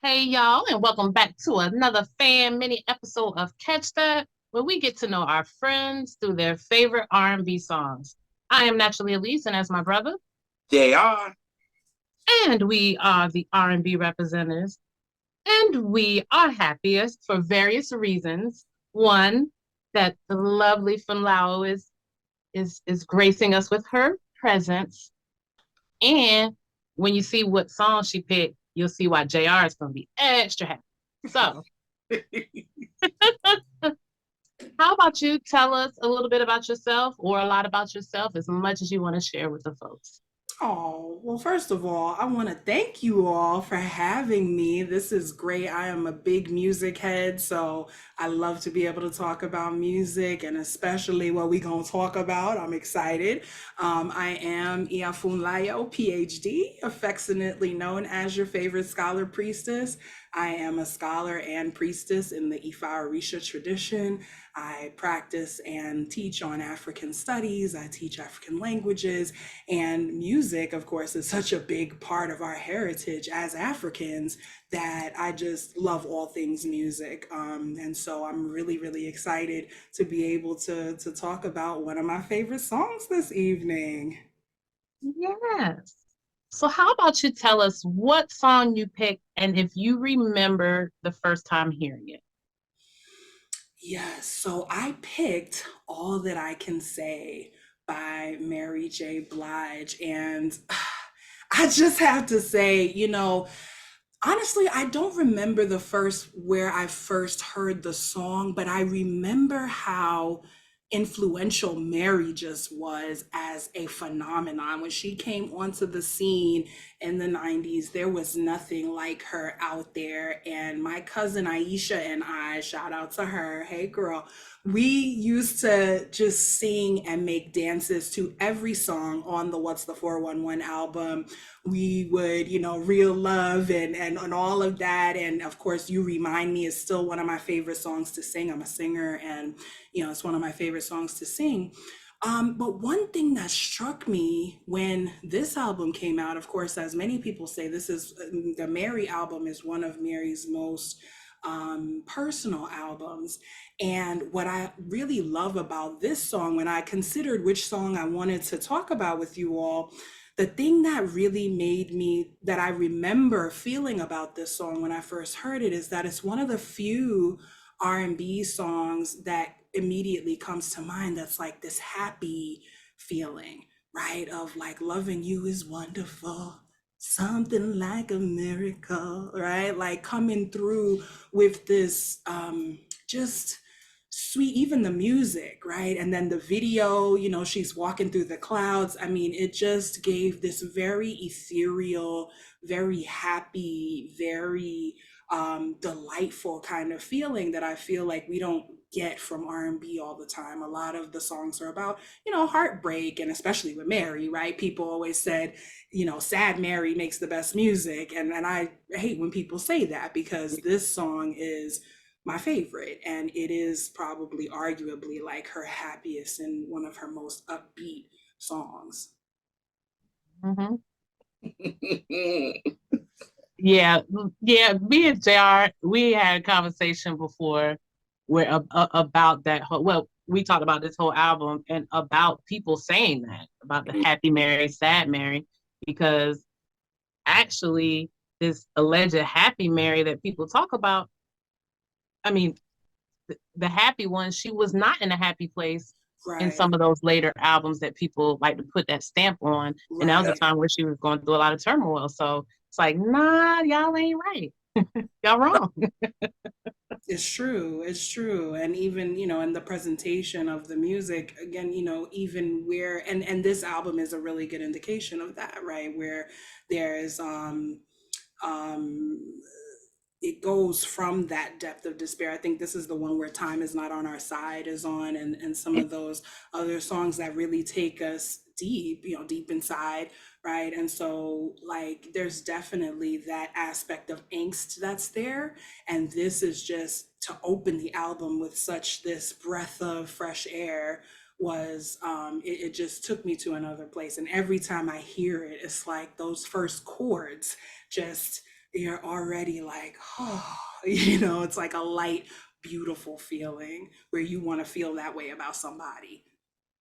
Hey y'all, and welcome back to another fan mini episode of Catch That, where we get to know our friends through their favorite R&B songs. I am naturally Elise, and as my brother, They are. and we are the R&B representatives, and we are happiest for various reasons. One, that the lovely Funlayo is gracing us with her presence, and when you see what song she picked, you'll see why JR is going to be extra happy. So. How about you tell us a little bit about yourself or a lot about yourself, as much as you want to share with the folks? Oh, well, first of all, I want to thank you all for having me. This is great. I am a big music head, so I love to be able to talk about music and especially what we're going to talk about. I'm excited. I am Iya Funlayo, PhD, affectionately known as your favorite scholar priestess. I am a scholar and priestess in the Ifa Orisha tradition. I practice and teach on African studies. I teach African languages. And music, of course, is such a big part of our heritage as Africans that I just love all things music. And so I'm really, really excited to be able to talk about one of my favorite songs this evening. Yes. So, how about you tell us what song you picked and if you remember the first time hearing it? Yes, so I picked All That I Can Say by Mary J. Blige. And I just have to say, honestly, I don't remember the first where I first heard the song, but I remember how influential Mary just was as a phenomenon. When she came onto the scene in the 90s, there was nothing like her out there. And my cousin Aisha and I, shout out to her, hey girl, we used to just sing and make dances to every song on the What's the 411 album. We would, Real Love and all of that. And of course, You Remind Me is still one of my favorite songs to sing. I'm a singer and, it's one of my favorite songs to sing. But one thing that struck me when this album came out, of course, as many people say, this is the Mary album is one of Mary's most personal albums. And what I really love about this song, when I considered which song I wanted to talk about with you all, the thing that really made me, that I remember feeling about this song when I first heard it, is that it's one of the few R&B songs that immediately comes to mind that's like this happy feeling, right? Of like loving you is wonderful, something like a miracle, right? Like coming through with this just sweet, even the music, right? And then the video, she's walking through the clouds. I mean, it just gave this very ethereal, very happy, very delightful kind of feeling that I feel like we don't get from R&B all the time. A lot of the songs are about, heartbreak, and especially with Mary, right? People always said, sad Mary makes the best music. And I hate when people say that because this song is my favorite, and it is probably arguably like her happiest and one of her most upbeat songs. Hmm. Yeah, yeah. Me and JR, we had a conversation before where about that whole. Well, we talked about this whole album and about people saying that about the happy Mary, sad Mary, because actually this alleged happy Mary that people talk about. I mean, the happy one, she was not in a happy place in Right, some of those later albums that people like to put that stamp on. And that was a right. time where she was going through a lot of turmoil. So it's like, nah, y'all ain't right. Y'all wrong. It's true. It's true. And even, in the presentation of the music, again, even where and this album is a really good indication of that, right? Where there's um it goes from that depth of despair. I think this is the one where Time Is Not on Our Side is on, and some of those other songs that really take us deep, deep inside, right? And so, like, there's definitely that aspect of angst that's there. And this is just to open the album with such this breath of fresh air was it just took me to another place. And every time I hear it, it's like those first chords just you're already like, oh, you know, it's like a light, beautiful feeling where you want to feel that way about somebody.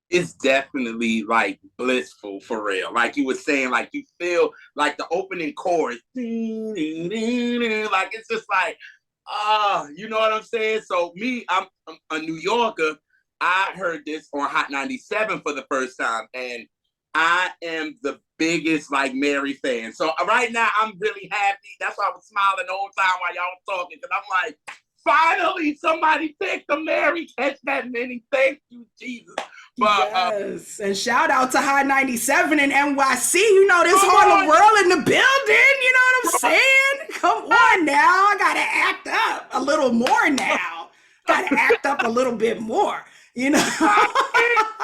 It's definitely like blissful for real. Like you were saying, like you feel like the opening chorus, like it's just like, you know what I'm saying? So me, I'm a New Yorker. I heard this on Hot 97 for the first time, and I am the biggest like Mary fan. So right now I'm really happy. That's why I was smiling the whole time while y'all were talking, because I'm like, finally somebody picked a Mary. Catch that many. Thank you, Jesus. But Yes, and shout out to High 97 in NYC. You know, this Harlem world in the building. You know what I'm saying? Come on now. I got to act up a little more now. Got to act up a little bit more, you know?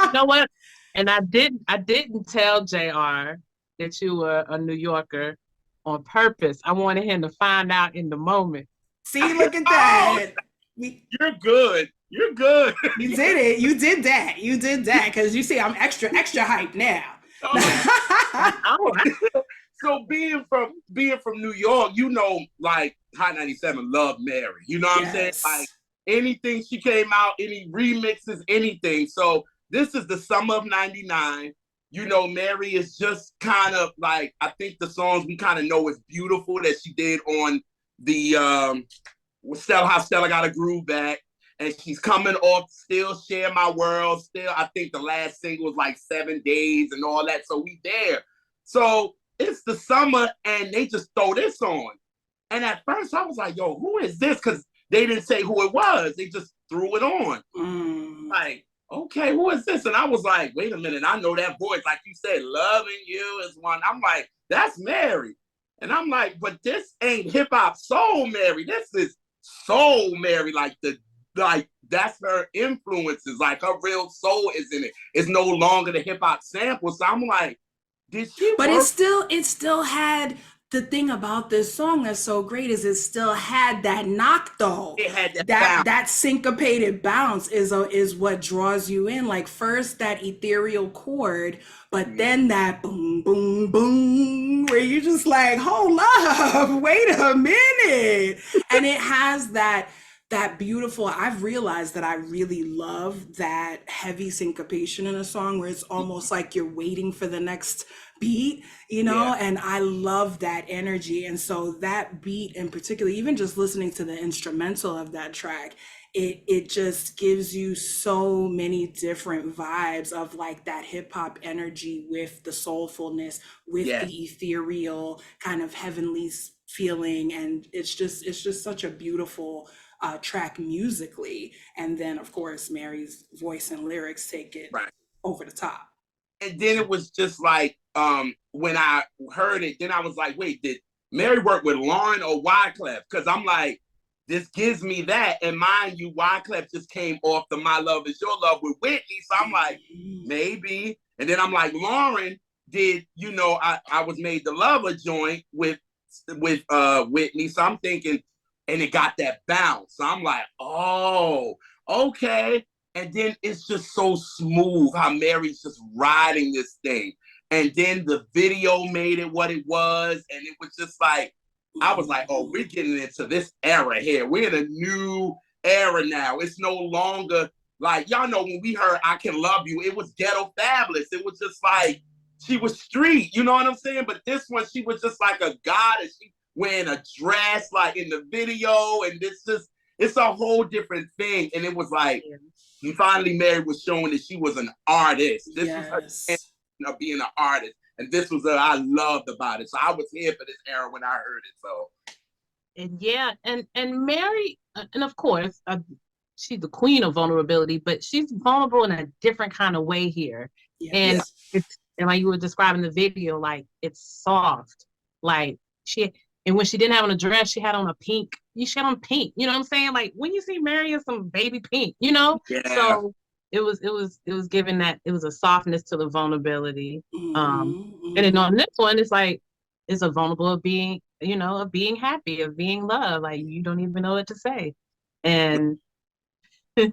You know what? And I didn't tell JR that you were a New Yorker on purpose. I wanted him to find out in the moment. See, look at that. You're good. You're good. You did it. You did that. You did that. Because you see, I'm extra hyped now. So being from New York, you know, like Hot 97 loved Mary. You know what I'm saying? Like anything she came out, any remixes, anything. So this is the summer of '99. You know, Mary is just kind of like, I think the songs we kind of know is Beautiful that she did on the Stella, How Stella Got a Groove Back. And she's coming off Still Share My World. Still, I think the last single was like 7 Days and all that. So we there. So it's the summer and they just throw this on. And at first I was like, yo, who is this? Because they didn't say who it was. They just threw it on. Like, okay, who is this? And I was like, wait a minute. I know that voice. Like you said, Loving You is one. I'm like, that's Mary. And I'm like, but this ain't hip hop soul Mary. This is soul Mary. Like that's her influences. Like her real soul is in it. It's no longer the hip hop sample. So I'm like, did she? But it still had, the thing about this song that's so great is it still had that knock though. It had that syncopated bounce is what draws you in. Like first that ethereal chord, but then that boom boom boom where you just like, hold up, wait a minute. And it has that beautiful, I've realized that I really love that heavy syncopation in a song where it's almost like you're waiting for the next beat, you know, and I love that energy. And so that beat in particular, even just listening to the instrumental of that track, it just gives you so many different vibes of like that hip hop energy with the soulfulness, with the ethereal kind of heavenly feeling. And it's just such a beautiful track musically. And then of course Mary's voice and lyrics take it over the top. And then it was just like, when I heard it, then I was like, wait, did Mary work with Lauren or Wyclef? Because I'm like, this gives me that. And mind you, Wyclef just came off the My Love Is Your Love with Whitney. So I'm like, maybe. And then I'm like, Lauren did, you know, I Was Made to Love a joint with Whitney. So I'm thinking, and it got that bounce. So I'm like, oh, okay. And then it's just so smooth how Mary's just riding this thing. And then the video made it what it was. And it was just like, I was like, oh, we're getting into this era here. We're in a new era now. It's no longer like, y'all know when we heard I Can Love You, it was ghetto fabulous. It was just like, she was street, you know what I'm saying? But this one, she was just like a goddess. She wearing a dress like in the video. And it's a whole different thing. And it was like, finally Mary was showing that she was an artist. This was her of being an artist. And this was what I loved about it. So I was here for this era when I heard it. So, and Mary, and of course, she's the queen of vulnerability, but she's vulnerable in a different kind of way here. And like you were describing the video, like it's soft, like and when she didn't have on a dress, she had on a pink. She had on pink. You know what I'm saying? Like when you see Mary in some baby pink, you know. So it was given that it was a softness to the vulnerability. And then on this one, it's like it's a vulnerable of being, you know, of being happy, of being loved. Like you don't even know what to say, and and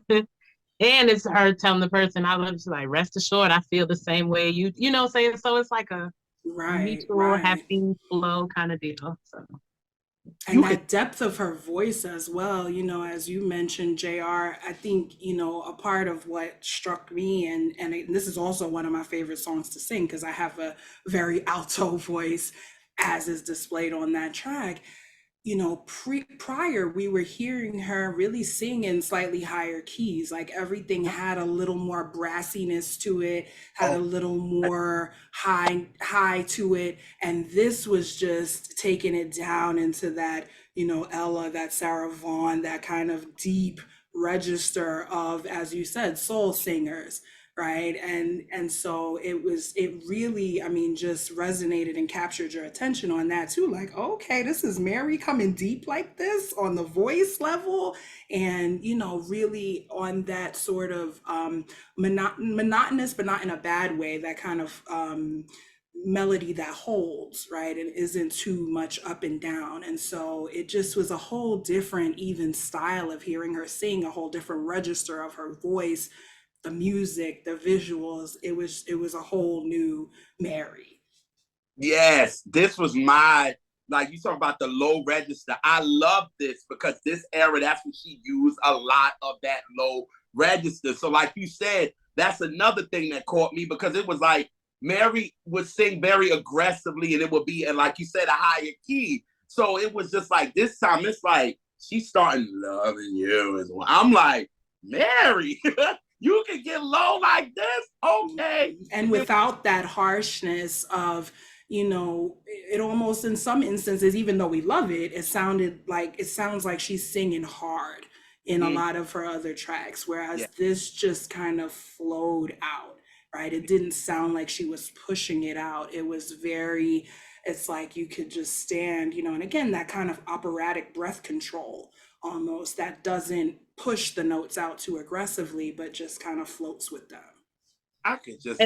it's her telling the person I love you, she's like, rest assured, I feel the same way you know, saying. So it's like a mutual happy flow kind of deal. So And You could that depth of her voice as well, as you mentioned, JR, I think, a part of what struck me, this is also one of my favorite songs to sing because I have a very alto voice, as is displayed on that track. Prior we were hearing her really sing in slightly higher keys, like everything had a little more brassiness to it, had a oh little more high to it, and this was just taking it down into that, Ella, that Sarah Vaughan, that kind of deep register of, as you said, soul singers, right? And so it really, I mean, just resonated and captured your attention on that too, like, okay, this is Mary coming deep like this on the voice level, and really on that sort of monotonous, but not in a bad way, that kind of melody that holds, right, and isn't too much up and down. And so it just was a whole different even style of hearing her sing, a whole different register of her voice, the music, the visuals. It was a whole new Mary. yes, this was my, like you talk about the low register. I love this because this era, that's when she used a lot of that low register. So like you said, that's another thing that caught me because it was like Mary would sing very aggressively and it would be, and like you said, a higher key. So it was just like this time, it's like she's starting loving you as well. I'm like, Mary, you can get low like this? Okay. And without that harshness of, it almost, in some instances, even though we love it, it sounds like she's singing hard in a Mm, lot of her other tracks, yeah. whereas this just kind of flowed out, right? It didn't sound like she was pushing it out. It was very, it's like you could just stand, and again, that kind of operatic breath control almost, that doesn't push the notes out too aggressively, but just kind of floats with them. I could just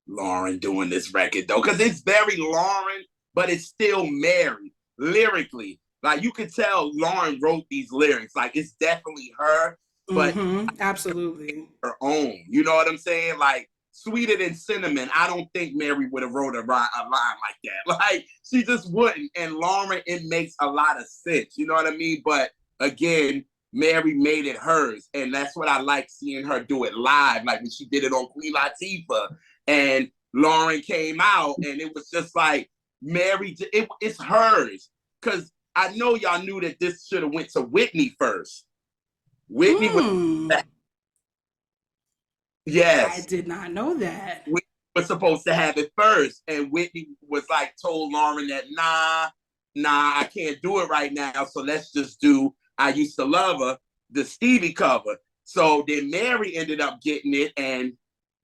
Lauren doing this record though, because it's very Lauren, but it's still Mary lyrically. Like you could tell Lauren wrote these lyrics. Like it's definitely her, but Absolutely. her own. You know what I'm saying? Like sweeter than cinnamon. I don't think Mary would have wrote a line like that. Like she just wouldn't. And Lauren, it makes a lot of sense. You know what I mean? But again, Mary made it hers, and that's what I like seeing her do it live. Like when she did it on Queen Latifah, and Lauren came out, and it was just like Mary. It's hers because I know y'all knew that this should have went to Whitney first. Whitney was Hmm. I yes. did not know that. Whitney was supposed to have it first, and Whitney was like told Lauren that nah, I can't do it right now. So let's just do I Used to Love Her, the Stevie cover. So then Mary ended up getting it, and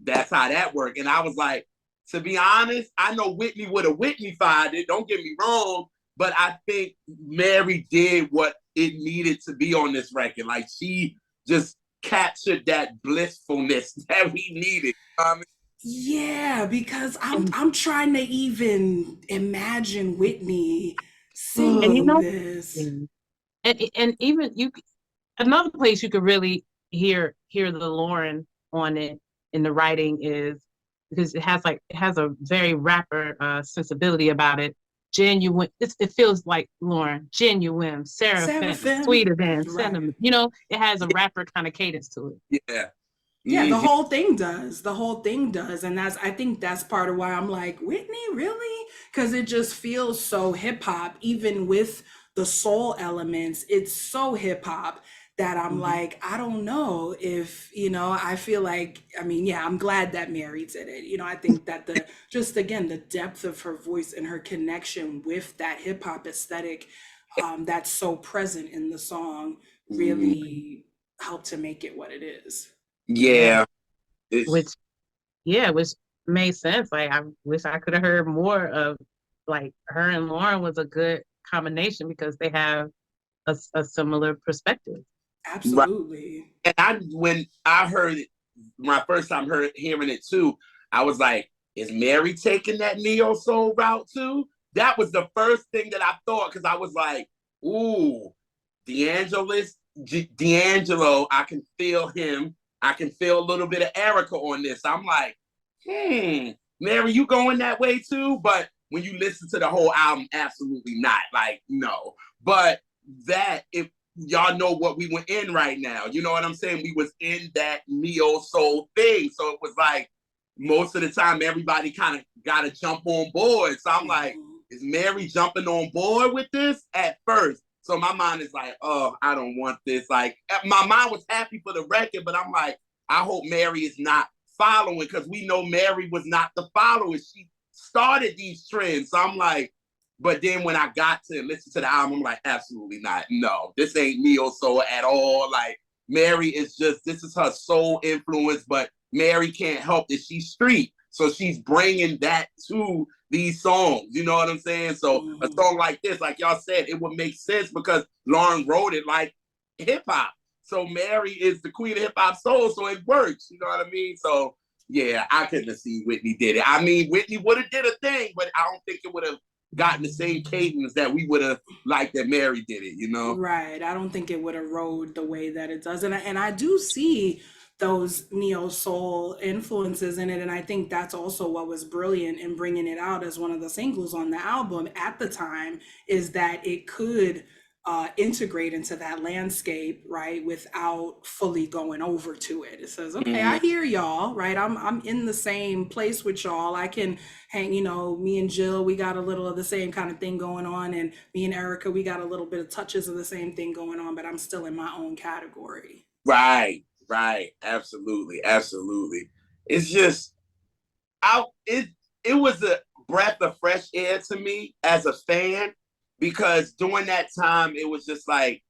that's how that worked. And I was like, to be honest, I know Whitney would have Whitney-fied it. Don't get me wrong, but I think Mary did what it needed to be on this record. Like she just captured that blissfulness that we needed. Yeah, because I'm And, I'm trying to even imagine Whitney and you singing know, this. and even another place you could really hear the Lauren on it in the writing is because it has a very rapper sensibility about it. Genuine, it feels like Lauren, genuine, seraphim, Seraphim. sweeter than Right. cinnamon. It has a rapper kind of cadence to it. Yeah. Yeah, the Mm-hmm. whole thing does. The whole thing does. And I think that's part of why I'm like, Whitney, really? Because it just feels so hip hop, even with the soul elements. It's so hip hop that I'm Mm-hmm. like, I don't know if, I feel like, I mean, yeah, I'm glad that Mary did it. I think that just again, the depth of her voice and her connection with that hip hop aesthetic, that's so present in the song, Mm-hmm. really helped to make it what it is. Yeah, Yeah. which It's which made sense. Like I wish I could have heard more of like her and Lauren was a good combination because they have a similar perspective. right. Absolutely. And when I heard it, my first time hearing it too, I was like, is Mary taking that neo soul route too? That was the first thing that I thought because I was like, ooh, D'Angelo, I can feel him. I can feel a little bit of Erica on this. I'm like, Mary, you going that way too? But when you listen to the whole album, absolutely not. Like, no. But that, if y'all know what we were in right now, you know what I'm saying? We was in that neo soul thing. So it was like, most of the time, everybody kind of got to jump on board. So I'm like, is Mary jumping on board with this at first? So my mind is like, oh, I don't want this. Like, my mind was happy for the record, but I'm like, I hope Mary is not following, because we know Mary was not the follower. She started these trends. So I'm like, but then when I got to listen to the album, I'm like, absolutely not. No, this ain't neo soul at all. Like, Mary is just, this is her soul influence, but Mary can't help that she's street. So she's bringing that to these songs. You know what I'm saying? So a song like this, like y'all said, it would make sense because Lauren wrote it like hip hop. So Mary is the queen of hip hop soul, so it works. You know what I mean? So yeah, I couldn't have seen Whitney did it. I mean, Whitney would have did a thing, but I don't think it would have gotten the same cadence that we would have liked that Mary did it, you know? Right. I don't think it would erode the way that it does. And I do see those neo soul influences in it. And I think that's also what was brilliant in bringing it out as one of the singles on the album at the time, is that it could integrate into that landscape, right, without fully going over to it. It says, okay, I hear y'all, right? I'm in the same place with y'all. I can hang, you know, me and Jill, we got a little of the same kind of thing going on, and me and Erica, we got a little bit of touches of the same thing going on, but I'm still in my own category. Right, absolutely, absolutely. It's just, it was a breath of fresh air to me as a fan, because during that time, it was just like,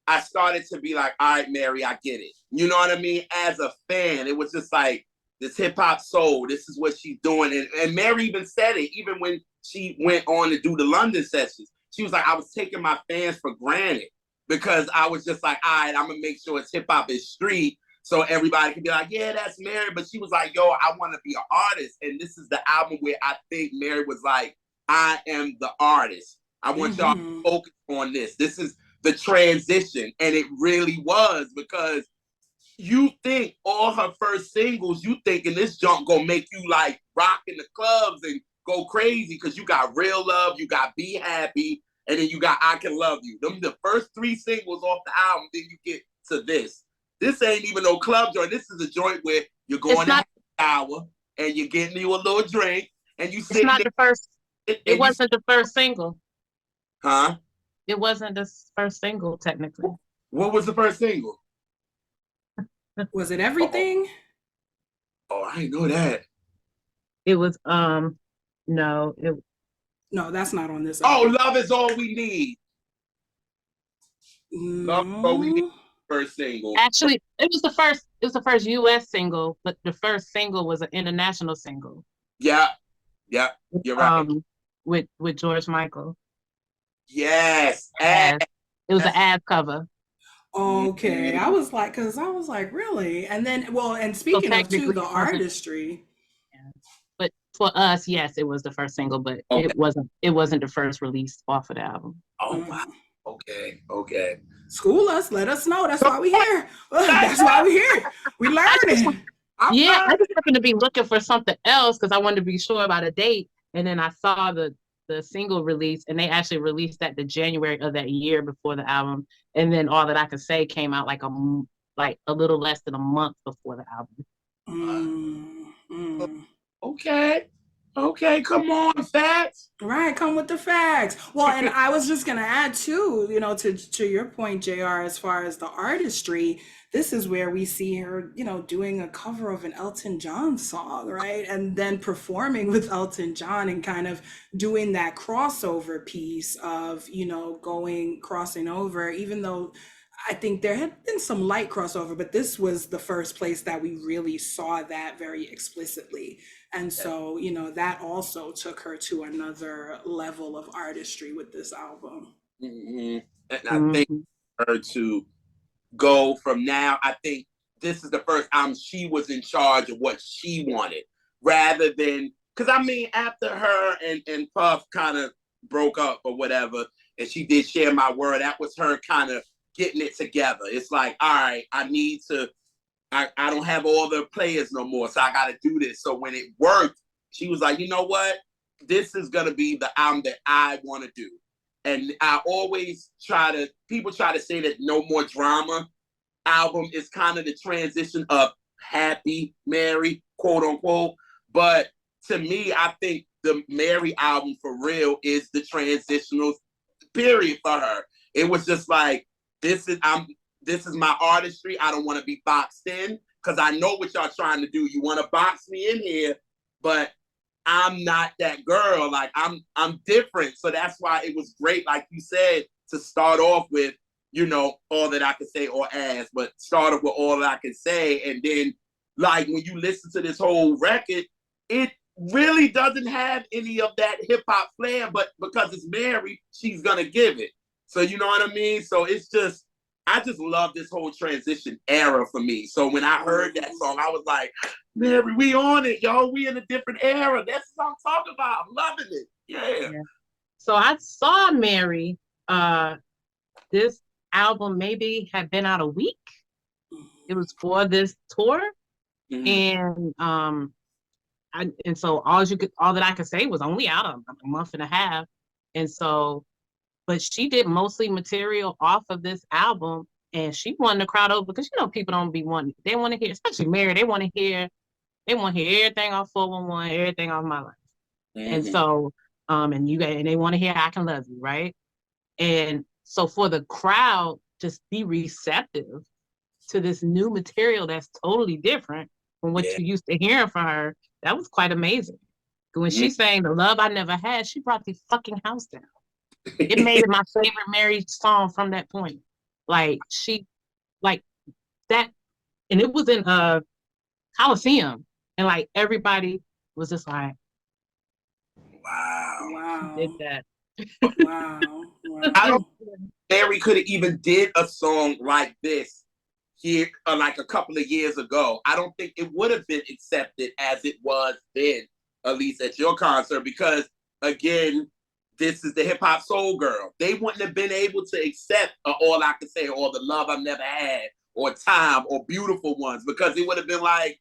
I started to be like, all right, Mary, I get it. You know what I mean? As a fan, it was just like, this hip hop soul, this is what she's doing. And Mary even said it, even when she went on to do the London sessions. She was like, I was taking my fans for granted, because I was just like, all right, I'm gonna make sure it's hip hop is street, so everybody can be like, yeah, that's Mary. But she was like, yo, I want to be an artist. And this is the album where I think Mary was like, I am the artist. I want y'all to focus on this. This is the transition. And it really was, because you think all her first singles, you thinking this junk gonna make you like rock in the clubs and go crazy, because you got Real Love, you got Be Happy, and then you got I Can Love You. Them the first 3 singles off the album, then you get to this. This ain't even no club joint. This is a joint where you're going to have an hour and you're getting you a little drink and you sit. It's not the first. It wasn't the first single. Huh? It wasn't the first single, technically. What was the first single? Was it Everything? Oh, I didn't know that. It was no, that's not on this album. album. Oh, Love Is All We Need. Love Is All We Need. First single. Actually, it was the first US single, but the first single was an international single. Yeah, you're right. With George Michael. Yes. It was an ad cover. Okay, I was like, really? And then, well, and speaking of too, the artistry. Yeah. But for us, yes, it was the first single, but it wasn't the first release off of the album. Oh wow. Okay. School us, let us know. That's why we here. That's why we here. We learning. I just happened to be looking for something else because I wanted to be sure about a date, and then I saw the single release, and they actually released that the January of that year before the album, and then All That I Could Say came out like a little less than a month before the album. Okay, come on, facts. Right, come with the facts. Well, and I was just gonna add too, you know, to your point, JR, as far as the artistry, this is where we see her, you know, doing a cover of an Elton John song, right? And then performing with Elton John and kind of doing that crossover piece of, you know, crossing over, even though I think there had been some light crossover, but this was the first place that we really saw that very explicitly. And so, you know, that also took her to another level of artistry with this album. And I think her to go from now, I think this is the first album she was in charge of what she wanted, rather than, because I mean, after her and Puff kind of broke up or whatever, and she did Share My Word, that was her kind of getting it together. It's like, all right, I don't have all the players no more, so I got to do this. So when it worked, she was like, you know what? this is gonna be the album that I want to do. And I always people try to say that No More Drama album is kind of the transition of Happy Mary, quote unquote. But to me, I think the Mary album for real is the transitional period for her. It was just like, this is my artistry. I don't want to be boxed in because I know what y'all trying to do. You want to box me in here, but I'm not that girl. Like I'm different. So that's why it was great, like you said, to start off with, All That I Could Say or As, but start off with All That I Could Say. And then like when you listen to this whole record, it really doesn't have any of that hip hop flair, but because it's Mary, she's gonna give it. So you know what I mean? So I just love this whole transition era for me. So when I heard that song, I was like, Mary, we on it, yo. We in a different era. That's what I'm talking about. I'm loving it. Yeah. So I saw Mary. This album maybe had been out a week. It was for this tour. And so all that I could say was only out a month and a half. And so, but she did mostly material off of this album, and she won the crowd over because people don't be wanting. They want to hear, especially Mary. They want to hear everything off 411, everything off My Life. And so, and they want to hear I Can Love You, right? And so for the crowd just be receptive to this new material that's totally different from what you used to hearing from her, that was quite amazing. When she sang The Love I Never Had, she brought the fucking house down. It made it my favorite Mary song from that point. Like that, and it was in Coliseum, and like everybody was just like, wow, she did that. Wow. I don't think Mary could have even did a song like this here like a couple of years ago. I don't think it would have been accepted as it was then, at least at your concert, because again, this is the hip hop soul girl. They wouldn't have been able to accept All I Could Say or The Love I've Never Had or Time or Beautiful Ones, because it would have been like,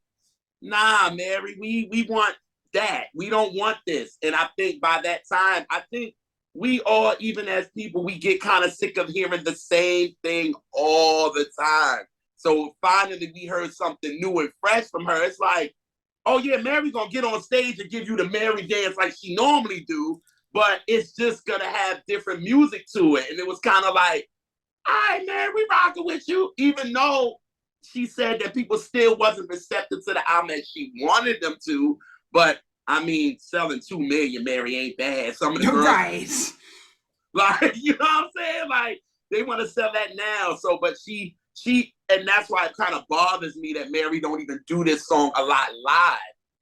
nah, Mary, we want that. We don't want this. And I think by that time, I think we all, even as people, we get kind of sick of hearing the same thing all the time. So finally we heard something new and fresh from her. It's like, oh yeah, Mary's gonna get on stage and give you the Mary dance like she normally do, but it's just gonna have different music to it. And it was kind of like, all right, Mary, we rocking with you, even though she said that people still wasn't receptive to the album as she wanted them to. But I mean, selling 2 million, Mary, ain't bad. Some of the girls, right? Like, you know what I'm saying? Like, they want to sell that now. So, but she, and that's why it kind of bothers me that Mary don't even do this song a lot live.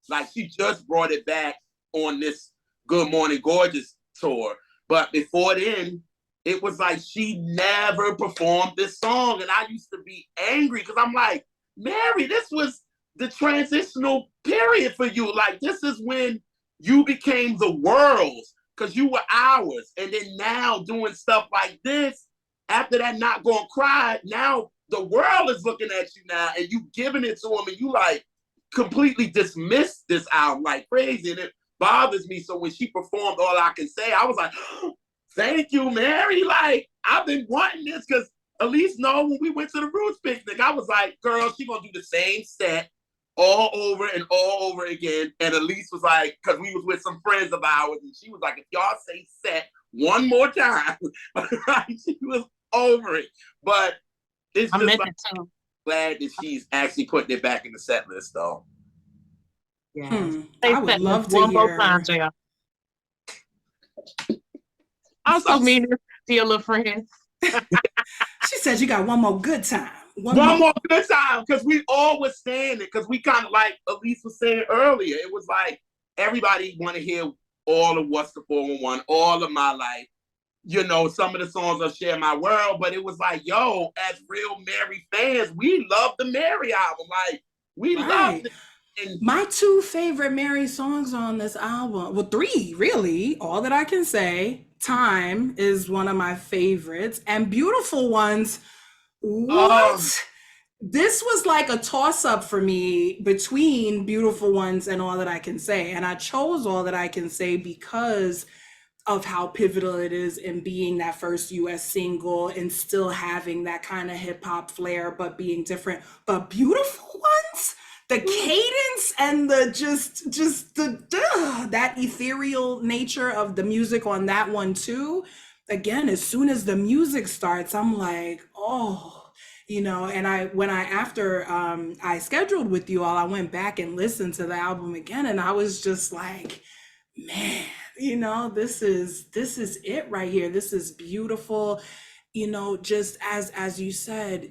Like, she just brought it back on this Good Morning Gorgeous tour. But before then, it was like she never performed this song. And I used to be angry because I'm like, Mary, this was the transitional period for you. Like, this is when you became the world's, because you were ours. And then now doing stuff like this, after that Not Gonna Cry, now the world is looking at you now and you giving it to them and you like completely dismissed this album like crazy. And it bothers me. So when she performed All I Can Say, I was like, oh, thank you, Mary. Like, I've been wanting this, because Alise know when we went to the Roots picnic, I was like, girl, she gonna do the same set all over and all over again. And Alise was like, because we was with some friends of ours, and she was like, if y'all say set one more time, she was over it. But it's just like, I'm glad that she's actually putting it back in the set list, though. Yeah, I would love to hear. Time, also, mean to your little friends. She said you got one more good time. One more good time, because we all was saying it, because we kind of like Alise was saying earlier, it was like everybody want to hear all of What's the 411, all of My Life, you know, some of the songs of Share My World, but it was like, yo, as real Mary fans, we love the Mary album. Like, we love it. And my 2 favorite Mary songs on this album, well, 3 really, All That I Can Say, Time is one of my favorites, and Beautiful Ones. What? This was like a toss up for me between Beautiful Ones and All That I Can Say. And I chose All That I Can Say because of how pivotal it is in being that first US single and still having that kind of hip hop flair, but being different. But Beautiful Ones, the cadence and the just the that ethereal nature of the music on that one too. Again, as soon as the music starts, I'm like, oh, and I when I after I scheduled with you all, I went back and listened to the album again, and I was just like, man, this is it right here. This is beautiful. Just as you said,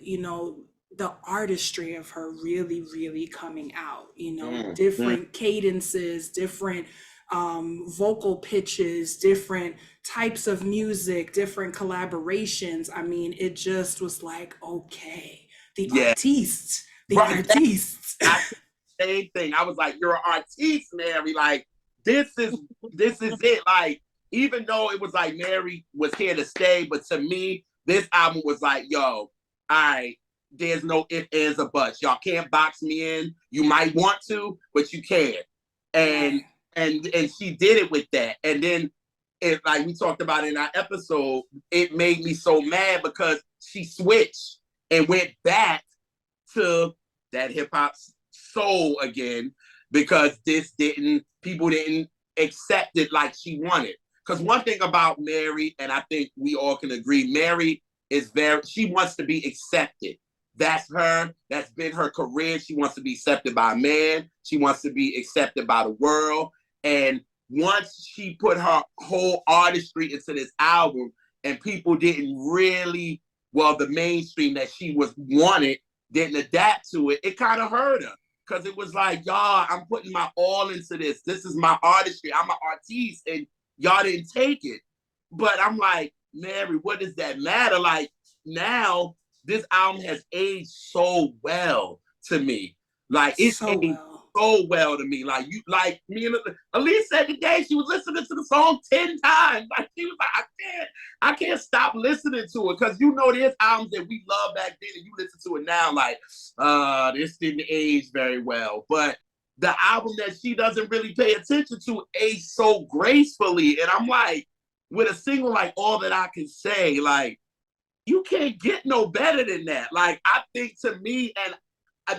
the artistry of her really, really coming out, Mm. different cadences, different vocal pitches, different types of music, different collaborations. I mean, it just was like, okay, the Yeah, artiste, the right. artiste. I said the same thing. I was like, "You're an artiste, Mary. Like this is this is it. Like even though it was like Mary was here to stay, but to me, this album was like, yo, all right." There's no ifs, ands, or buts. Y'all can't box me in. You might want to, but you can't. And Right. and she did it with that. And then it like we talked about in our episode, it made me so mad because she switched and went back to that hip hop soul again because people didn't accept it like she wanted. Because one thing about Mary, and I think we all can agree, Mary she wants to be accepted. That's her. That's been her career. She wants to be accepted by a man. She wants to be accepted by the world. And once she put her whole artistry into this album, and people didn't really, well, the mainstream that she was wanted didn't adapt to it, it kind of hurt her. Because it was like, y'all, I'm putting my all into this. This is my artistry. I'm an artiste, and y'all didn't take it. But I'm like, Mary, what does that matter? Like, now this album has aged so well to me. Like, it's So aged well. so well to me. Like, like me and Alise said today, she was listening to the song 10 times. Like, she was like, I can't stop listening to it because there's albums that we loved back then and you listen to it now like, this didn't age very well. But the album that she doesn't really pay attention to aged so gracefully. And I'm like, with a single like All That I Can Say, like, you can't get no better than that. Like, I think to me, and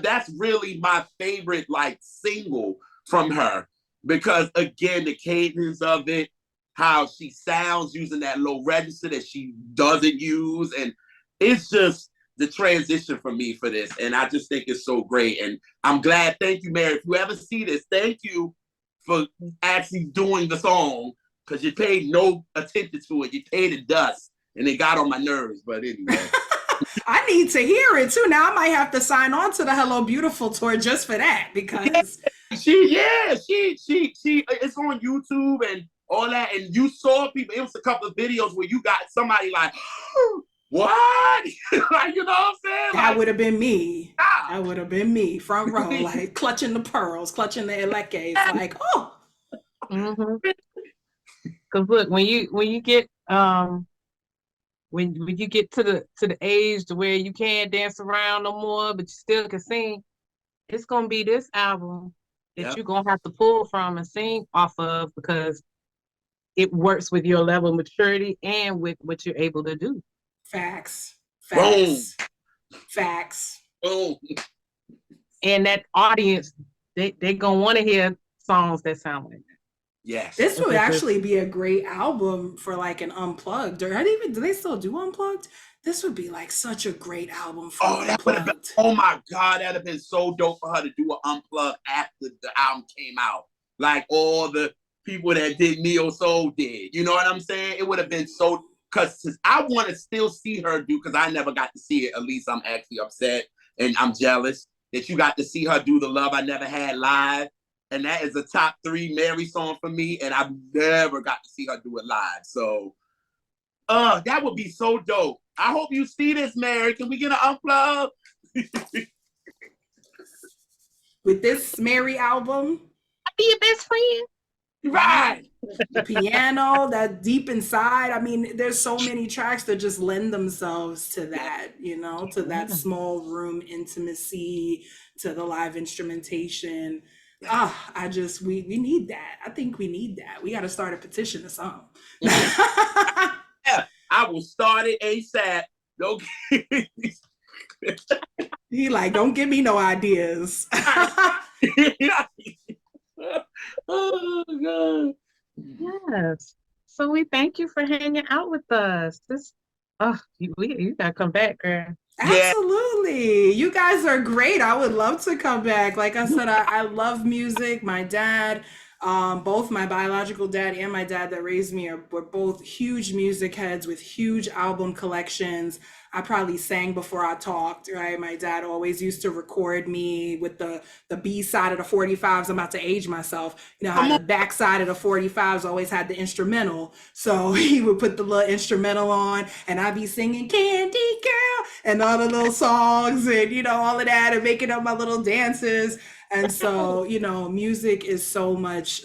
that's really my favorite like single from her because again, the cadence of it, how she sounds using that low register that she doesn't use, and it's just the transition for me for this, and I just think it's so great, and I'm glad. Thank you, Mary. If you ever see this, thank you for actually doing the song because you paid no attention to it. You paid it dust, and it got on my nerves. But anyway. I need to hear it too. Now I might have to sign on to the Hello Beautiful tour just for that because She it's on YouTube and all that, and you saw people. It was a couple of videos where you got somebody like, what? Like, you know what I'm saying? that Like, would have been me. ah. That would have been me, front row, like clutching the pearls, clutching the elekes, like, oh, Mm-hmm. Because look, when you get when you get to the age to where you can't dance around no more, but you still can sing, it's gonna be this album that Yep. you're gonna have to pull from and sing off of because it works with your level of maturity and with what you're able to do. facts, Boom. facts, facts. Boom. And that audience, they gonna want to hear songs that sound like that. Yes. This would Because actually be a great album for like an unplugged. Or do they still do unplugged? This would be like such a great album for Oh, that would have been. unplugged. Oh my God, that'd have been so dope for her to do an unplug after the album came out. Like all the people that did Neo Soul did. You know what I'm saying? It would have been so. Because I want to still see her do. Because I never got to see it. At least I'm actually upset and I'm jealous that you got to see her do the Love I Never Had live. And that is a top 3 Mary song for me. And I've never got to see her do it live. So, that would be so dope. I hope you see this, Mary. Can we get an unplug? With this Mary album, be your best friend. Right. The piano, that deep inside. I mean, there's so many tracks that just lend themselves to Yeah. that, you know, to that Yeah. small room intimacy, to the live instrumentation. Yeah. Ah, we need that. I think we need that. We got to start a petition or something. Yeah. I will start it ASAP. Okay. He like, don't give me no ideas. Oh God. Yes. So we thank you for hanging out with us. You gotta come back, girl. Yeah. Absolutely. You guys are great. I would love to come back. Like I said, I love music. My dad, both my biological dad and my dad that raised me were both huge music heads with huge album collections. I probably sang before I talked, right? My dad always used to record me with the B side of the 45s. I'm about to age myself. You know how Come on. the back side of the 45s always had the instrumental. So he would put the little instrumental on and I'd be singing Candy Girl and all the little songs and, you know, all of that and making up my little dances. And so, you know, music is so much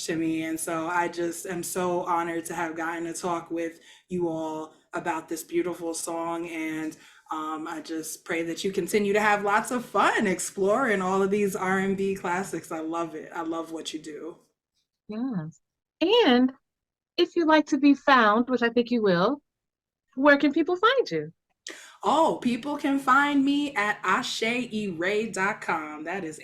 to me. And so I just am so honored to have gotten to talk with you all about this beautiful song. And I just pray that you continue to have lots of fun exploring all of these R&B classics. I love it. I love what you do. Yes. And if you like to be found, which I think you will, where can people find you? Oh, people can find me at ASEIRE.com. That is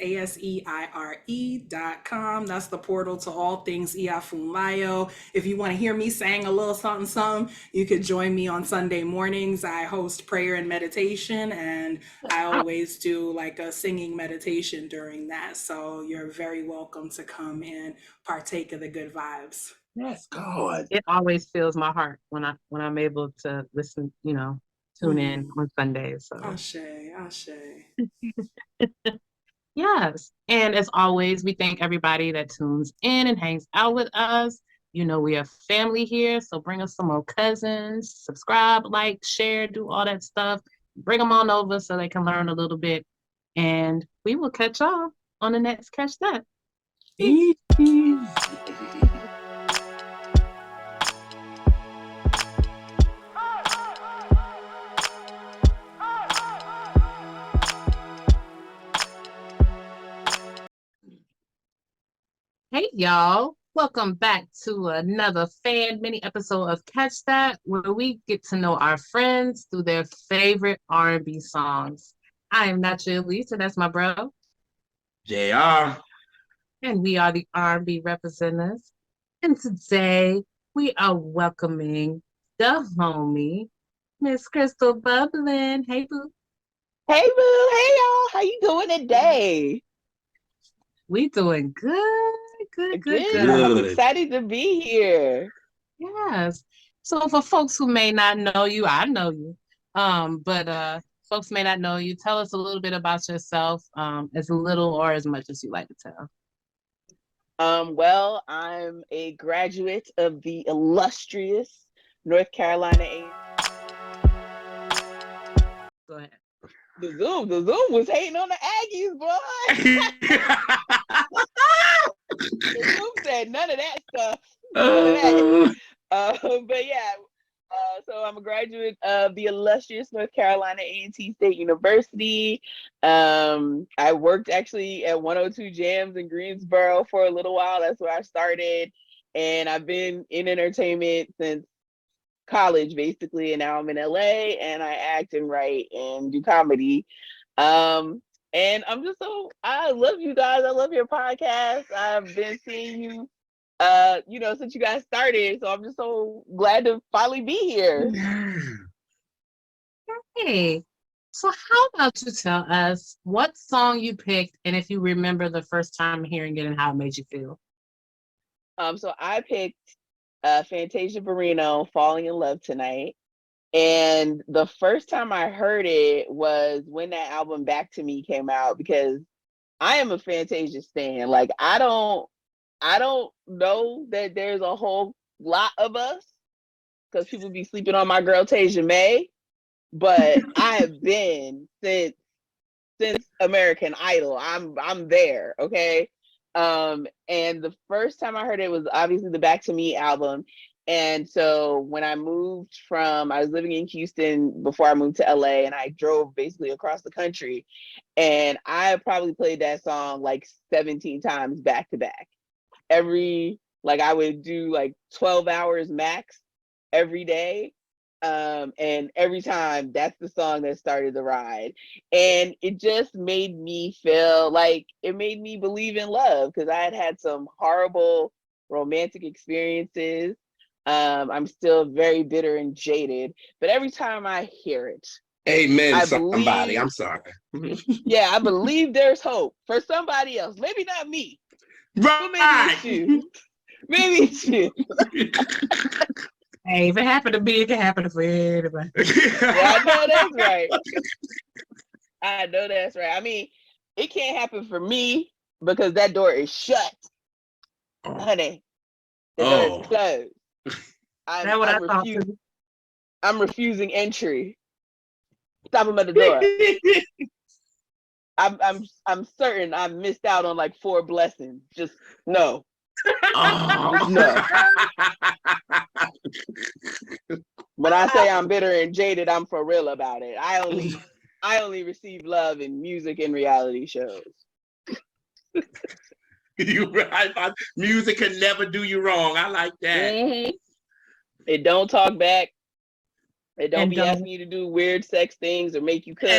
ASEIRE.com. That's the portal to all things Iya Funlayo. If you want to hear me sang a little something, something, you could join me on Sunday mornings. I host prayer and meditation, and I always do like a singing meditation during that. So you're very welcome to come and partake of the good vibes. Yes, God. It always fills my heart when I'm able to listen, tune in Mm. on Sundays. So Ashe, ashe. yes. And as always, we thank everybody that tunes in and hangs out with us. You know, we have family here, so bring us some more cousins, subscribe, like, share, do all that stuff. Bring them on over so they can learn a little bit. And we will catch y'all on the next Catch That. Easy. Hey, y'all. Welcome back to another fan mini episode of Catch That, where we get to know our friends through their favorite R&B songs. I am Naturally Alise, and that's my bro. JR. And we are the R&B representatives. And today we are welcoming the homie, Miss Crystal Bubbling. Hey, boo. Hey boo, hey y'all, how you doing today? We doing good, good, good, Good. I'm good. Good. excited to be here. Yes. So for folks who may not know you, I know you. But folks may not know you. Tell us a little bit about yourself, as little or as much as you like to tell. Well, I'm a graduate of the illustrious North Carolina A. Go ahead. The Zoom was hating on the Aggies, boy. The Zoom said none of that stuff. None of that. But yeah, so I'm a graduate of the illustrious North Carolina A&T State University. I worked actually at 102 Jams in Greensboro for a little while. That's where I started. And I've been in entertainment since college, basically. And now I'm in LA and I act and write and do comedy. Um, and I love you guys. I love your podcast. I've been seeing you since you guys started. So I'm just so glad to finally be here. Hey, so how about you tell us what song you picked and if you remember the first time hearing it and how it made you feel? So I picked Fantasia Barrino, Falling in Love Tonight. And the first time I heard it was when that album Back to Me came out, because I am a Fantasia stan. Like I don't know that there's a whole lot of us because people be sleeping on my girl Tasia May, but I have been since American Idol. I'm there, okay? And the first time I heard it was obviously the Back to Me album. And so when I moved I was living in Houston before I moved to LA, and I drove basically across the country. And I probably played that song like 17 times back to back. I would do like 12 hours max every day. And every time that's the song that started the ride. And it just made me feel like it made me believe in love, because I had some horrible romantic experiences. I'm still very bitter and jaded, but every time I hear it, Amen, I somebody. believe, I'm sorry. yeah, I believe there's hope for somebody else. Maybe not me, but maybe it's Right. you. Maybe it's you. Hey, if it happened to me, it can happen to anybody. Yeah, I know that's right. I know that's right. I mean, it can't happen for me because that door is shut, honey. The door is closed. That's what I thought too. I'm refusing entry. Stop him at the door. I'm certain I missed out on like 4 blessings. Just no. Just no. When I say I'm bitter and jaded, I'm for real about it. I only receive love in music and reality shows. You right. Music can never do you wrong. I like that. Mm-hmm. It don't talk back. It don't And be don't. asking you to do weird sex things or make you cook.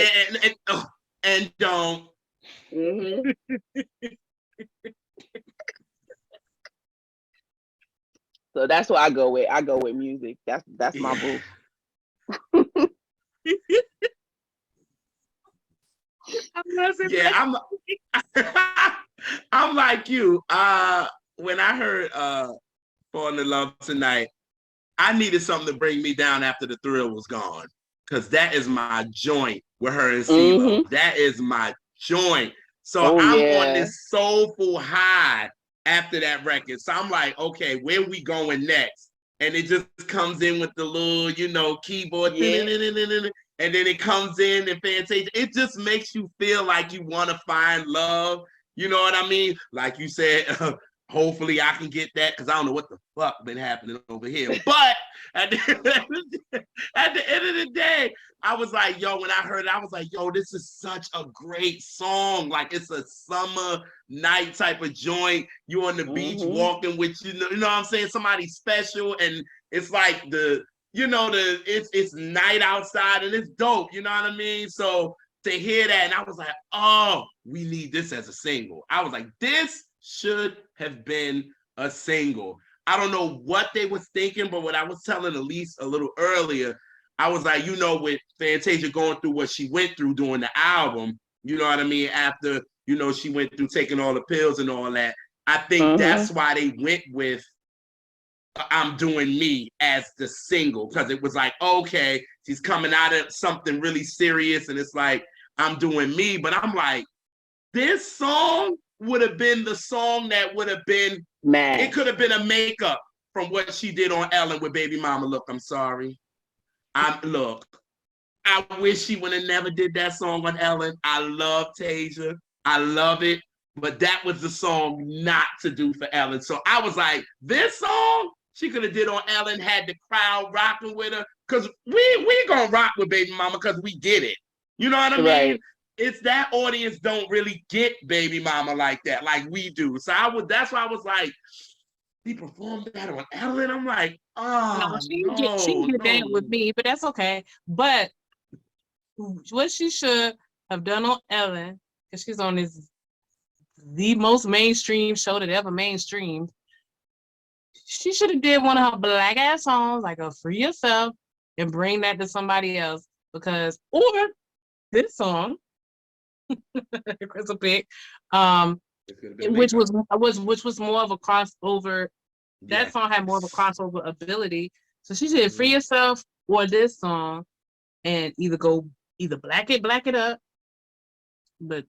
And don't. Mm-hmm. So that's what I go with. I go with music. That's my boo. Yeah, I'm like you. When I heard Falling in Love Tonight, I needed something to bring me down after the thrill was gone. Cause that is my joint with her and CeeLo. Mm-hmm. That is my joint. So Oh I'm on yeah. this soulful high after that record. So I'm like, okay, where we going next? And it just comes in with the little, keyboard. Yeah. And then it comes in and Fantasia. It just makes you feel like you want to find love. You know what I mean? Like you said, hopefully I can get that, because I don't know what the fuck been happening over here. But at the end of the day, I was like, yo, when I heard it, I was like, yo, this is such a great song. Like, it's a summer night type of joint. You on the beach walking with, you know what I'm saying? Somebody special. And it's like it's night outside and it's dope. You know what I mean? So to hear that, and I was like, oh, we need this as a single. I was like, this should have been a single. I don't know what they was thinking, but what I was telling Alise a little earlier, I was like, with Fantasia going through what she went through during the album, you know what I mean? After, she went through taking all the pills and all that. I think that's why they went with I'm Doing Me as the single, because it was like, okay, she's coming out of something really serious and it's like, I'm Doing Me. But I'm like, this song would have been the song that would have been, it could have been a makeup from what she did on Ellen with Baby Mama. Look, I'm sorry. I wish she would have never did that song on Ellen. I love Tasia. I love it. But that was the song not to do for Ellen. So I was like, this song she could have did on Ellen, had the crowd rocking with her. Because we going to rock with Baby Mama because we get it. You know what I mean? Right. It's that audience don't really get Baby Mama like that, like we do. So that's why I was like, he performed that on Ellen. I'm like, oh, she get that with me, but that's okay. But what she should have done on Ellen, because she's on the most mainstream show that ever mainstreamed, she should have did one of her black ass songs, like a Free Yourself, and bring that to somebody else. Or this song, Crystal Pick, which was more of a crossover. That song had more of a crossover ability. So she did Free Yourself or this song, and either black it up, but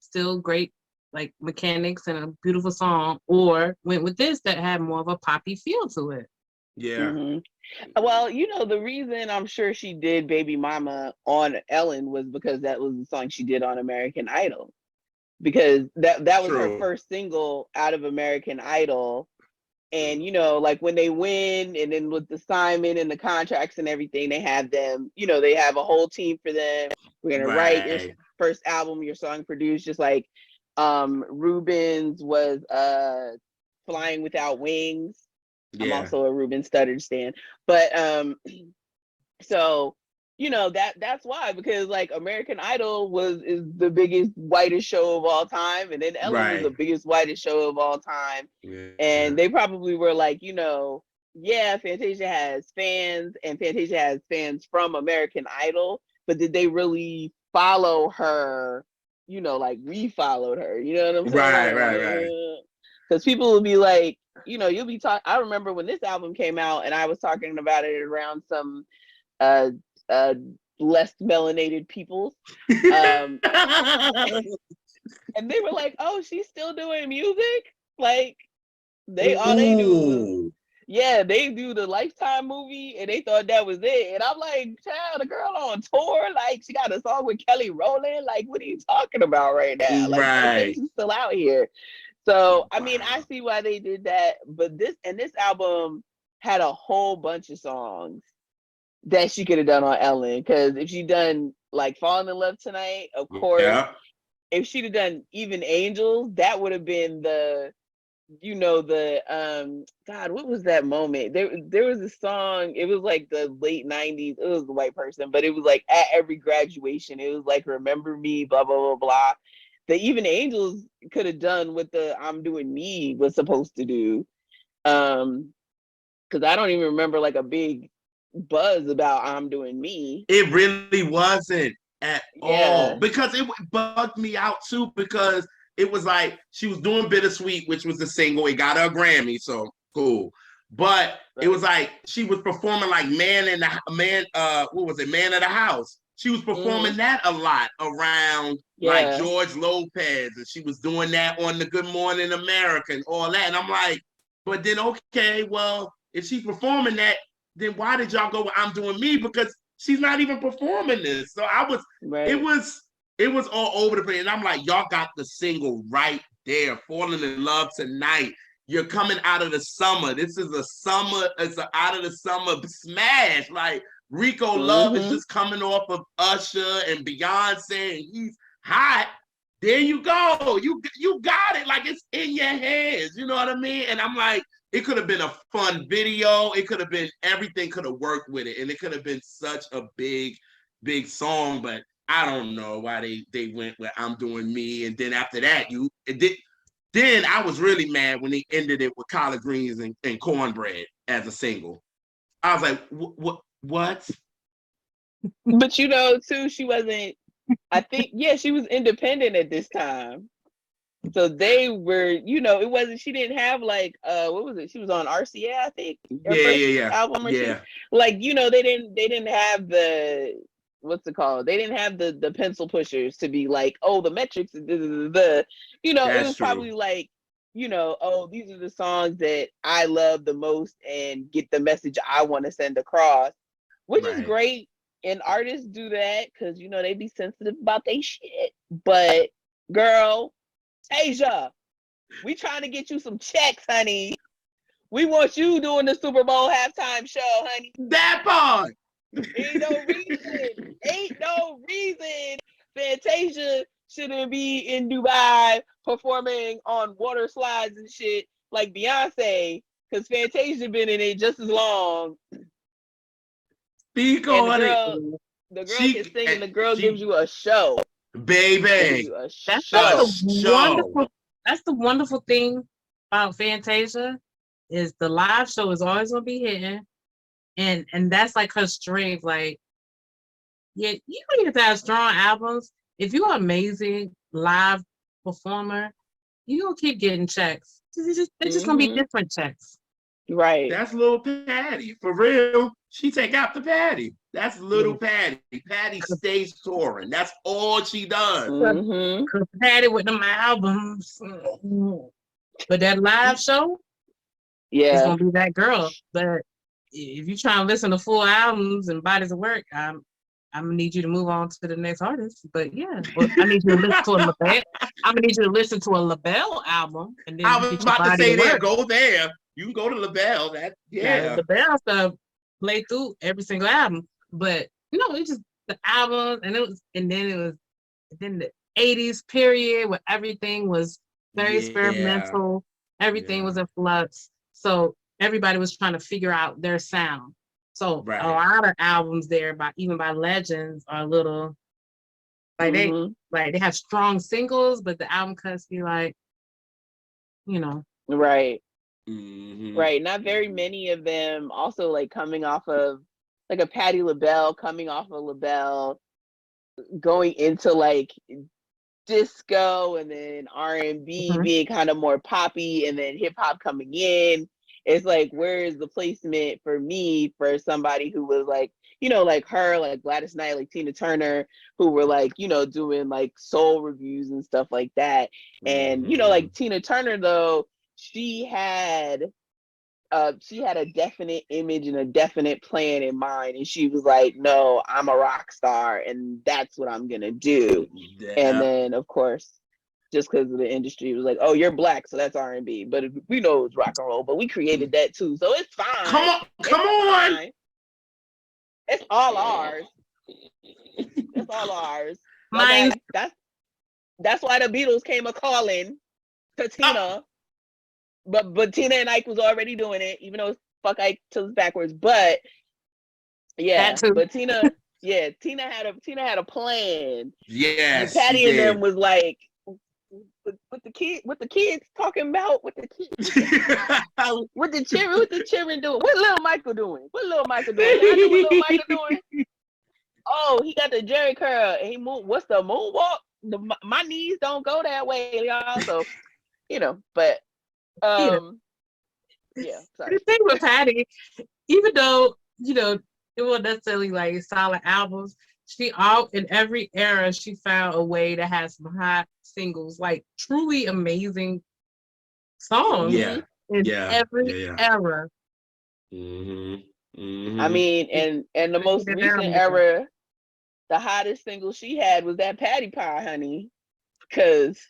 still great like mechanics and a beautiful song, or went with this that had more of a poppy feel to it. Yeah. Well, the reason I'm sure she did Baby Mama on Ellen was because that was the song she did on American Idol. because that was her True. first single out of American Idol. And you know, like when they win, and then with the Simon and the contracts and everything, they have them, you know, they have a whole team for them. We're gonna write your Right. first album, your song produced, just like Ruben's was Flying Without Wings. I'm Yeah. also a Ruben Studdard stan. But so you know, that's why, because like American Idol is the biggest whitest show of all time, and then Ellen was the Right. biggest whitest show of all time. Yeah. And they probably were like, you know, yeah, Fantasia has fans, and Fantasia has fans from American Idol, but did they really follow her? You know, like we followed her. You know what I'm saying? Right. Because people will be like, you know, you'll be talking. I remember when this album came out, and I was talking about it around some uh less melanated people, and they were like, "Oh, she's still doing music?" Like all they do was, yeah, they do the Lifetime movie, and they thought that was it. And I'm like, child, the girl on tour, like she got a song with Kelly Rowland. Like, what are you talking about right now? Like, Right. Fantasia's still out here. So I mean, Wow. I see why they did that, but this album had a whole bunch of songs that she could have done on Ellen. Because if she done like Falling in Love Tonight, of course. Yeah. If she'd have done Even Angels, that would have been the, you know, the God, what was that moment? There was a song, it was like the late 90s, it was the white person, but it was like at every graduation, it was like Remember Me, blah blah blah blah. The Even Angels could have done what the I'm Doing Me was supposed to do. Because I don't even remember like a big buzz about I'm Doing Me. It really wasn't at Yeah. all, because it bugged me out too, because it was like she was doing Bittersweet, which was the single. It got her a Grammy, so cool. But it was like she was performing like Man of the House. She was performing that a lot around like George Lopez, and she was doing that on the Good Morning America and all that. And I'm like, but then okay, well, if she's performing that, then why did y'all go with I'm Doing Me? Because she's not even performing this. So it was all over the place. And I'm like, y'all got the single right there, Falling in Love Tonight. You're coming out of the summer. This is it's an out of the summer smash. Like Rico Love is just coming off of Usher and Beyonce, and he's hot. There you go. You got it. Like it's in your hands. You know what I mean? And I'm like, it could have been a fun video. It could have been, everything could have worked with it. And it could have been such a big song, but I don't know why they went with I'm Doing Me. And then after that, then I was really mad when they ended it with collard greens and cornbread as a single. I was like, what? But you know, too, she wasn't, I think, yeah, she was independent at this time. So they were, you know, it wasn't, she didn't have like, what was it? She was on RCA, I think. Yeah. Album or two. Like, you know, they didn't have the, what's it called? They didn't have the pencil pushers to be like, oh, the metrics, you know, it was probably like, you know, oh, these are the songs that I love the most and get the message I want to send across, which is great. And artists do that because, you know, they be sensitive about their shit. But girl, Asia, we trying to get you some checks, honey. We want you doing the Super Bowl halftime show, honey. That part. Ain't no reason Fantasia shouldn't be in Dubai performing on water slides and shit like Beyonce, because Fantasia been in it just as long. Speak on it. The girl can sing, and the girl gives you a show. Baby. That's the wonderful thing about Fantasia, is the live show is always gonna be hitting. And that's like her strength. Like, yeah, you don't need to have strong albums. If you're an amazing live performer, you're gonna keep getting checks. It's just gonna be different checks. Right. That's little Patty. For real. She take out the Patty. That's little Patty. Patty stays touring. That's all she does. Patty with them albums. But that live show, it's gonna be that girl. But if you try to listen to full albums and bodies of work, I'm gonna need you to move on to the next artist. But yeah, well, I need you to listen to a LaBelle. I'm gonna need you to listen to a LaBelle album, and then I you was get your about to body say of there, work. go there. You can go to LaBelle. That Yeah, LaBelle stuff play through every single album, but it's just the album, and then the '80s period where everything was very experimental. Everything was in flux, so everybody was trying to figure out their sound. So a lot of albums there, even by legends, are a little like they have strong singles, but the album cuts be like, right. Mm-hmm. Right. Not very many of them also like coming off of like a Patti LaBelle, coming off of LaBelle, going into like disco, and then R&B being kind of more poppy, and then hip hop coming in. It's like, where is the placement for me for somebody who was like, like her, like Gladys Knight, like Tina Turner, who were like, doing like soul reviews and stuff like that. And, like Tina Turner, though, she had a definite image and a definite plan in mind, and she was like, no, I'm a rock star and that's what I'm gonna do. And then of course, just because of the industry, it was like, oh, you're black, so that's R&B, but we know it's rock and roll, but we created that too, so it's fine. Come on. It's all ours. It's all ours. Mine. That's why the Beatles came a calling to Tina. But Tina and Ike was already doing it, even though it's fuck Ike till it's backwards. But yeah, but Tina had a plan. Yes, Patti and them was like, with the kids talking about with the children doing. What little Michael doing? I know what little Michael doing. Oh, he got the Jerry curl and he moved. What's the moonwalk? My knees don't go that way, y'all. So but. Yeah, sorry. The thing with Patti, even though it wasn't necessarily like solid albums, in every era she found a way to have some hot singles, like truly amazing songs. In every era. I mean, and the most recent era, the hottest single she had was that Patty Pie, honey, because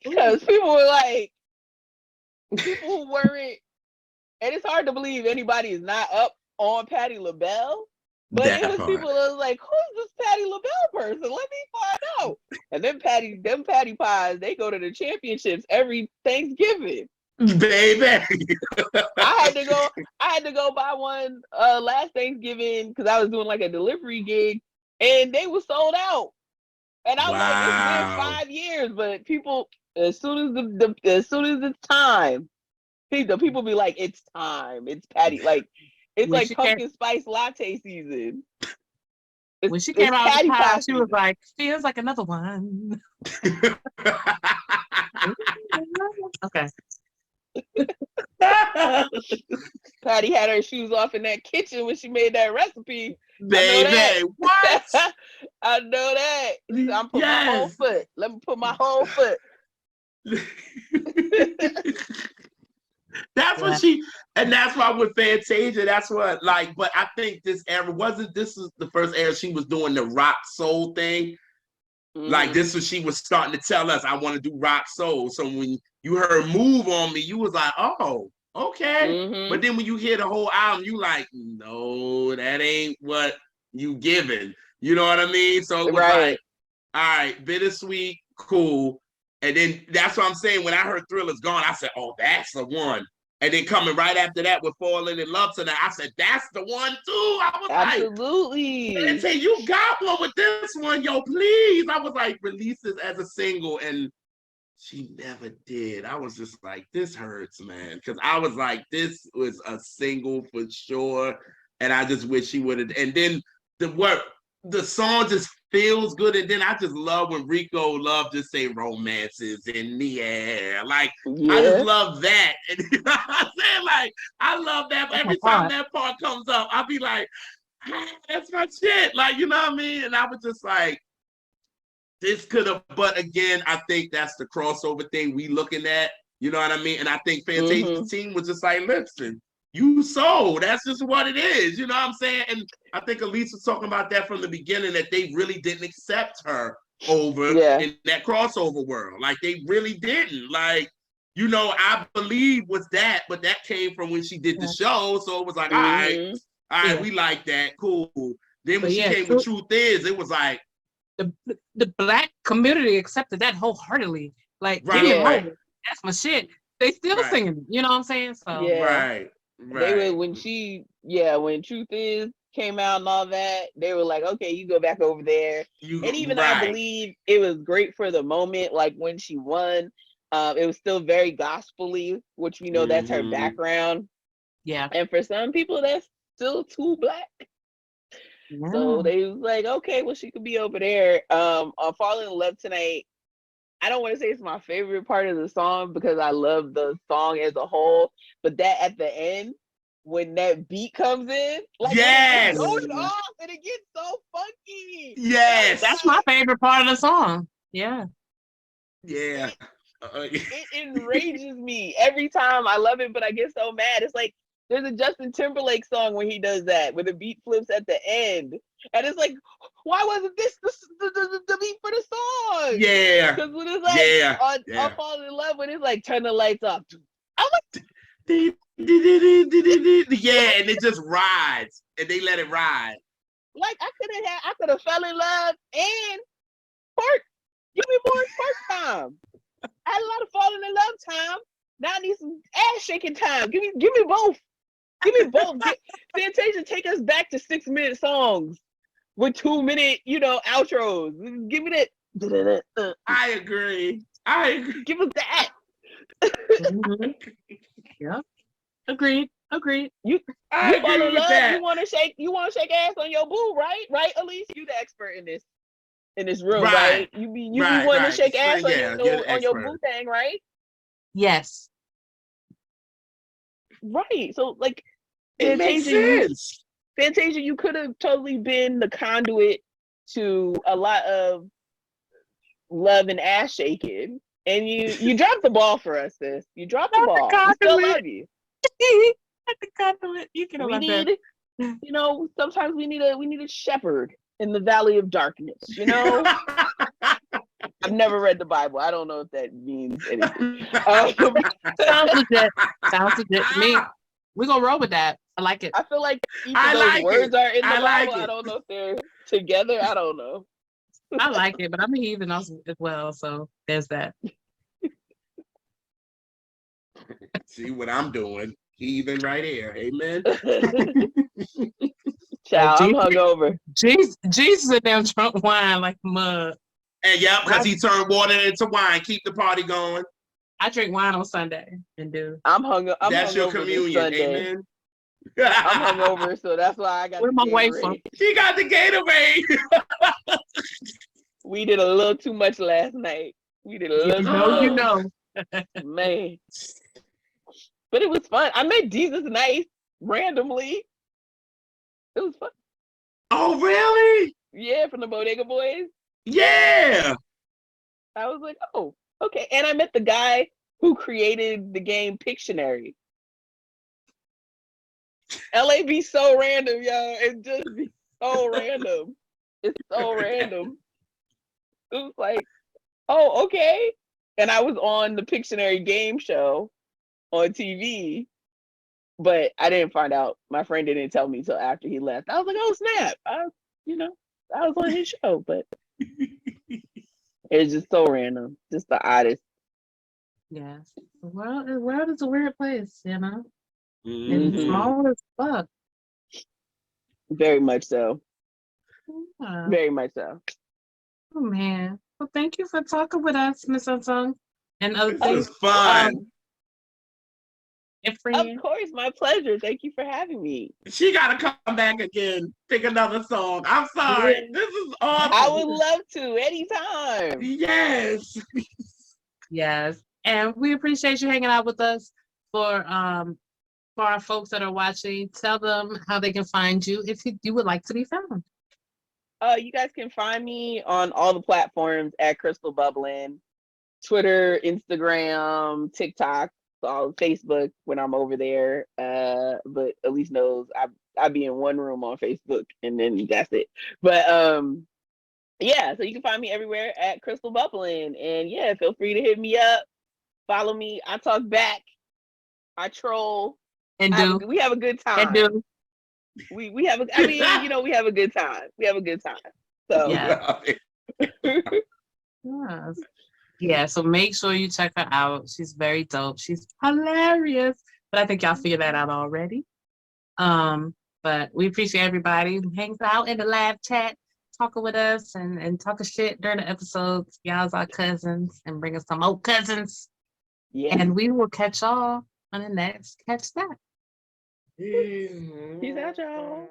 people were like. People who weren't, and it's hard to believe anybody is not up on Patti LaBelle, but it was people that was like, who's this Patti LaBelle person? Let me find out. And them Patty Pies, they go to the championships every Thanksgiving. Baby. I had to go buy one last Thanksgiving because I was doing like a delivery gig, and they were sold out. And I was like, it's been 5 years, but people, as soon as it's time, people be like, it's time. It's Patty. Like, it's like pumpkin spice latte season. When she came out with the pie, she was like, feels like another one. Okay. Patty had her shoes off in that kitchen when she made that recipe. Baby, what? I know that. I'm putting my whole foot. Let me put my whole foot. That's what and that's why with Fantasia, that's what, like, but I think this era this was the first era she was doing the rock soul thing. Like, this was, she was starting to tell us, I want to do rock soul. So when you heard Move on Me, you was like, oh, okay. But then when you hear the whole album, you like, no, that ain't what you giving. You know what I mean? So it was like, all right, bittersweet, cool. And then that's what I'm saying. When I heard Thriller's Gone, I said, oh, that's the one. And then coming right after that with Falling in Love Tonight, I said, that's the one too. I was absolutely. Like, and say, you got one with this one, yo, please. I was like, release this as a single. And she never did. I was just like, this hurts, man. Because I was like, this was a single for sure. And I just wish she would have. And then the song just feels good. And then I just love when Rico Love just say romances in the air. Like, I just love that. And you know what I'm saying? Like, I love that. Every time that part comes up, I'll be like, that's my shit. Like, you know what I mean? And I was just like, this could have, but again, I think that's the crossover thing we looking at. You know what I mean? And I think Fantasia's team was just like, listen, you sold. That's just what it is. You know what I'm saying? And I think Alise was talking about that from the beginning, that they really didn't accept her over in that crossover world. Like, they really didn't. Like, you know, I Believe was that, but that came from when she did the show. So it was like, all right, we like that. Cool. Then when she came with Truth Is, it was like, the Black community accepted that wholeheartedly. Like, give me more. That's my shit. They still singing. You know what I'm saying? So right. They were when Truth Is came out and all that, they were like, okay, you go back over there. And even I Believe it was great for the moment. Like when she won, it was still very gospel-y, which we know that's her background. Yeah. And for some people, that's still too Black. Yeah. So they was like, okay, well, she could be over there. On Falling in Love Tonight, I don't want to say it's my favorite part of the song because I love the song as a whole, but that at the end, when that beat comes in, like it's going off and it gets so funky. Yes. That's my favorite part of the song. Yeah. Yeah. It enrages me every time. I love it, but I get so mad. It's like there's a Justin Timberlake song where he does that, where the beat flips at the end. And it's like, why wasn't this the beat for the song? Yeah. Because when it's like, on Falling in Love, when it's like, turn the lights off. I'm like, yeah, and it just rides. And they let it ride. Like, I could have fell in love and Park. Give me more Park time. I had a lot of falling in love time. Now I need some ass shaking time. Give me both. Give me both. Fantasia, take us back to 6-minute songs with 2-minute, outros. Give me that. I agree. Give us that. Yeah. Agreed. You fall in love. You want to shake ass on your boo, right? Right, Alise? You the expert in this room, right? You want to shake ass on your boo thing, right? Yes. Right. So like, it makes sense. Fantasia, you could have totally been the conduit to a lot of love and ass shaking, and you dropped the ball for us, sis. You dropped the ball. We still love you. You can we need, sometimes we need a shepherd in the valley of darkness. I've never read the Bible. I don't know if that means anything. Sounds legit to me. We're gonna roll with that. I like it. I feel like those words are in the Bible. I don't know if they're together. I don't know. I like it, but I'm a heathen as well, so there's that. See what I'm doing? Heathen right here. Amen. Child, I'm hungover. Jesus in them drunk wine like mud. And because he turned water into wine. Keep the party going. I drink wine on Sunday and do. I'm hungover. That's your communion. Amen. I'm hungover, so that's why I got. Where my wife from? She got the Gatorade. We did a little too much last night. We did a little. You know. Man. But it was fun. I met Jesus Nice randomly. It was fun. Oh, really? Yeah, from the Bodega Boys. Yeah. I was like, oh, okay. And I met the guy who created the game Pictionary. LA be so random, y'all. It just be so random. It's so random. It was like, oh, okay. And I was on the Pictionary game show on TV, but I didn't find out. My friend didn't tell me till after he left. I was like, oh, snap. I was on his show, but it's just so random. Just the oddest. Yes. The world is a weird place, And small as fuck. Very much so. Yeah. Very much so. Oh man. Well, thank you for talking with us, Miss Unsung. And other things. It was fun. Of course, my pleasure. Thank you for having me. She gotta come back again, pick another song. I'm sorry. Yeah. This is awesome. I would love to anytime. Yes. Yes. And we appreciate you hanging out with us. For our folks that are watching, tell them how they can find you if you would like to be found. You guys can find me on all the platforms at Crystal Bubbling, Twitter, Instagram, TikTok. on Facebook when I'm over there. But Elise knows I be in one room on Facebook and then that's it. But yeah, so you can find me everywhere at Crystal Bubbling. And yeah, feel free to hit me up, follow me. I talk back, I troll. And We have a good time. And do. We have I mean, you know, we have a good time. We have a good time. So yeah. Yes. Yeah, so make sure you check her out. She's very dope. She's hilarious. But I think y'all figured that out already. But we appreciate everybody who hangs out in the live chat, talking with us and talking shit during the episodes. Y'all's our cousins and bring us some old cousins. Yeah. And we will catch y'all on the next Catch That. Peace out, y'all.